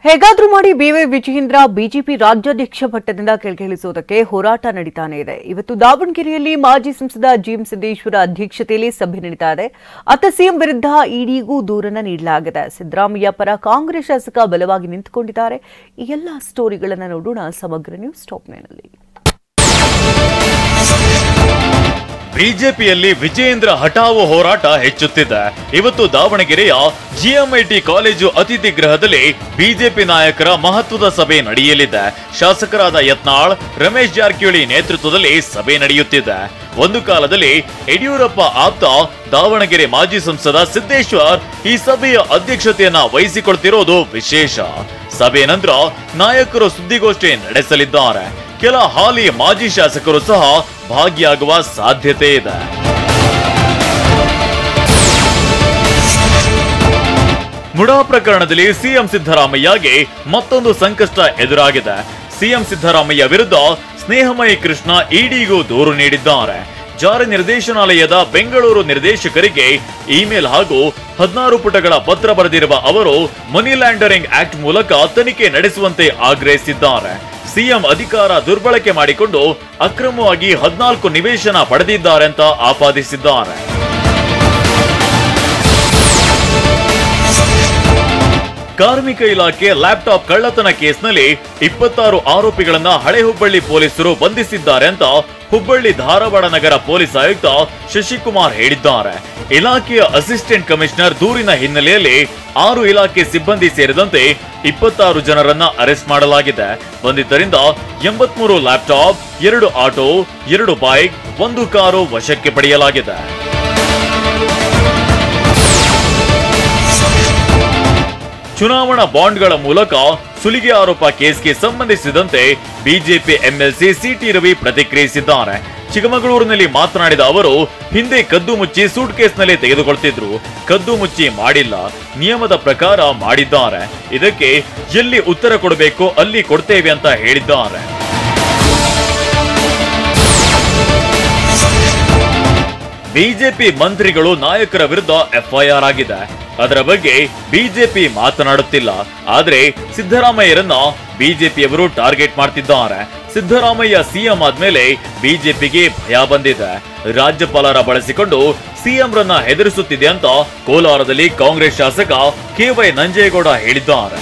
ಹೇಗಾದ್ರೂ ಮಾಡಿ B Y Vijayendra BJP ರಾಜ್ಯಾಧ್ಯಕ್ಷ ಪಟ್ಟದಿಂದ ಕೆಳಗಿಳಿಸುವುದಕ್ಕೆ ಹೋರಾಟ ನಡೀತಾನೆ ಇದೆ. ಇವತ್ತು ದಾವಣಗೆರೆಯಲ್ಲಿ ಮಾಜಿ ಸಂಸದ ಜಿಎಂ ಸಿದ್ದೇಶ್ವರ ಅಧ್ಯಕ್ಷತೆಯಲ್ಲಿ ಸಭೆ ನಡೀತಾ ಇದೆ. ಅತ್ತ ಸಿಎಂ ವಿರುದ್ಧ ಇಡಿಗೂ ದೂರನ್ನ ನೀಡಲಾಗಿದೆ. ಸಿದ್ದರಾಮಯ್ಯ ಪರ ಕಾಂಗ್ರೆಸ್ ಶಾಸಕ ಬಲವಾಗಿ ನಿಂತುಕೊಂಡಿದ್ದಾರೆ. ಈ ಎಲ್ಲ ಸ್ಟೋರಿಗಳನ್ನು ನೋಡೋಣ ಸಮಗ್ರ ನ್ಯೂಸ್ ಟಾಪ್ ನಲ್ಲಿ. ಬಿಜೆಪಿಯಲ್ಲಿ ವಿಜಯೇಂದ್ರ ಹಠಾವು ಹೋರಾಟ ಹೆಚ್ಚುತ್ತಿದೆ. ಇವತ್ತು ದಾವಣಗೆರೆಯ ಜಿಎಂಐಟಿ ಕಾಲೇಜು ಅತಿಥಿ ಗೃಹದಲ್ಲಿ ಬಿಜೆಪಿ ನಾಯಕರ ಮಹತ್ವದ ಸಭೆ ನಡೆಯಲಿದೆ. ಶಾಸಕರಾದ ಯತ್ನಾಳ್, ರಮೇಶ್ ಜಾರಕಿಹೊಳಿ ನೇತೃತ್ವದಲ್ಲಿ ಸಭೆ ನಡೆಯುತ್ತಿದೆ. ಒಂದು ಕಾಲದಲ್ಲಿ ಯಡಿಯೂರಪ್ಪ ಆಪ್ತ ದಾವಣಗೆರೆ ಮಾಜಿ ಸಂಸದ ಸಿದ್ದೇಶ್ವರ್ ಈ ಸಭೆಯ ಅಧ್ಯಕ್ಷತೆಯನ್ನ ವಹಿಸಿಕೊಳ್ತಿರೋದು ವಿಶೇಷ. ಸಭೆ ನಂತರ ನಾಯಕರು ಸುದ್ದಿಗೋಷ್ಠಿ ನಡೆಸಲಿದ್ದಾರೆ. ಕೆಲ ಹಾಲಿ ಮಾಜಿ ಶಾಸಕರು ಸಹ ಭಾಗಿಯಾಗುವ ಸಾಧ್ಯತೆ ಇದೆ. ಮುಡಾ ಪ್ರಕರಣದಲ್ಲಿ ಸಿಎಂ ಸಿದ್ದರಾಮಯ್ಯಗೆ ಮತ್ತೊಂದು ಸಂಕಷ್ಟ ಎದುರಾಗಿದೆ. ಸಿಎಂ ಸಿದ್ದರಾಮಯ್ಯ ವಿರುದ್ಧ ಸ್ನೇಹಮಯಿ ಕೃಷ್ಣ ಇಡಿಗೂ ದೂರು ನೀಡಿದ್ದಾರೆ. ಜಾರಿ ನಿರ್ದೇಶನಾಲಯದ ಬೆಂಗಳೂರು ನಿರ್ದೇಶಕರಿಗೆ ಇಮೇಲ್ ಹಾಗೂ 16 ಪುಟಗಳ ಪತ್ರ ಬರೆದಿರುವ ಅವರು ಮನಿ ಲ್ಯಾಂಡರಿಂಗ್ ಆಕ್ಟ್ ಮೂಲಕ ತನಿಖೆ ನಡೆಸುವಂತೆ ಆಗ್ರಹಿಸಿದ್ದಾರೆ. ಸಿಎಂ ಅಧಿಕಾರ ದುರ್ಬಳಕೆ ಮಾಡಿಕೊಂಡು ಅಕ್ರಮವಾಗಿ 14 ನಿವೇಶನ ಪಡೆದಿದ್ದಾರೆ ಅಂತ ಆಪಾದಿಸಿದ್ದಾರೆ. ಕಾರ್ಮಿಕ ಇಲಾಖೆ ಲ್ಯಾಪ್ಟಾಪ್ ಕಳ್ಳತನ ಕೇಸ್ನಲ್ಲಿ 26 ಆರೋಪಿಗಳನ್ನ ಹಳೆ ಹುಬ್ಬಳ್ಳಿ ಪೊಲೀಸರು ಬಂಧಿಸಿದ್ದಾರೆ ಅಂತ ಹುಬ್ಬಳ್ಳಿ ಧಾರವಾಡ ನಗರ ಪೊಲೀಸ್ ಆಯುಕ್ತ ಶಶಿಕುಮಾರ್ ಹೇಳಿದ್ದಾರೆ. ಇಲಾಖೆಯ ಅಸಿಸ್ಟೆಂಟ್ ಕಮಿಷನರ್ ದೂರಿನ ಹಿನ್ನೆಲೆಯಲ್ಲಿ 6 ಇಲಾಖೆ ಸಿಬ್ಬಂದಿ ಸೇರಿದಂತೆ 26 ಜನರನ್ನ ಅರೆಸ್ಟ್ ಮಾಡಲಾಗಿದೆ. ಬಂಧಿತರಿಂದ 83 ಲ್ಯಾಪ್ಟಾಪ್, 2 ಆಟೋ, 2 ಬೈಕ್, 1 ಕಾರು ವಶಕ್ಕೆ ಪಡೆಯಲಾಗಿದೆ. ಚುನಾವಣಾ ಬಾಂಡ್ಗಳ ಮೂಲಕ ಸುಲಿಗೆ ಆರೋಪ ಕೇಸ್ಗೆ ಸಂಬಂಧಿಸಿದಂತೆ ಬಿಜೆಪಿ ಎಂಎಲ್ಸಿ ಸಿಟಿ ರವಿ ಪ್ರತಿಕ್ರಿಯಿಸಿದ್ದಾರೆ. ಚಿಕ್ಕಮಗಳೂರಿನಲ್ಲಿ ಮಾತನಾಡಿದ ಅವರು, ಹಿಂದೆ ಕದ್ದು ಮುಚ್ಚಿ ಸೂಟ್ ಕೇಸ್ನಲ್ಲಿ ತೆಗೆದುಕೊಳ್ತಿದ್ರು, ಕದ್ದು ಮುಚ್ಚಿ ಮಾಡಿಲ್ಲ, ನಿಯಮದ ಪ್ರಕಾರ ಮಾಡಿದ್ದಾರೆ. ಇದಕ್ಕೆ ಎಲ್ಲಿ ಉತ್ತರ ಕೊಡಬೇಕು ಅಲ್ಲಿ ಕೊಡ್ತೇವೆ ಅಂತ ಹೇಳಿದ್ದಾರೆ. ಬಿಜೆಪಿ ಮಂತ್ರಿಗಳು ನಾಯಕರ ವಿರುದ್ಧ ಎಫ್ಐಆರ್ ಆಗಿದೆ. ಅದರ ಬಗ್ಗೆ ಬಿಜೆಪಿ ಮಾತನಾಡುತ್ತಿಲ್ಲ. ಆದ್ರೆ ಸಿದ್ದರಾಮಯ್ಯರನ್ನ ಬಿಜೆಪಿಯವರು ಟಾರ್ಗೆಟ್ ಮಾಡ್ತಿದ್ದಾರೆ. ಸಿದ್ದರಾಮಯ್ಯ ಸಿಎಂ ಆದ್ಮೇಲೆ ಬಿಜೆಪಿಗೆ ಭಯ ಬಂದಿದೆ. ರಾಜ್ಯಪಾಲರ ಬಳಸಿಕೊಂಡು ಸಿಎಂ ರನ್ನ ಹೆದರಿಸುತ್ತಿದೆ ಅಂತ ಕೋಲಾರದಲ್ಲಿ ಕಾಂಗ್ರೆಸ್ ಶಾಸಕ ಕೆವೈ ನಂಜೇಗೌಡ ಹೇಳಿದ್ದಾರೆ.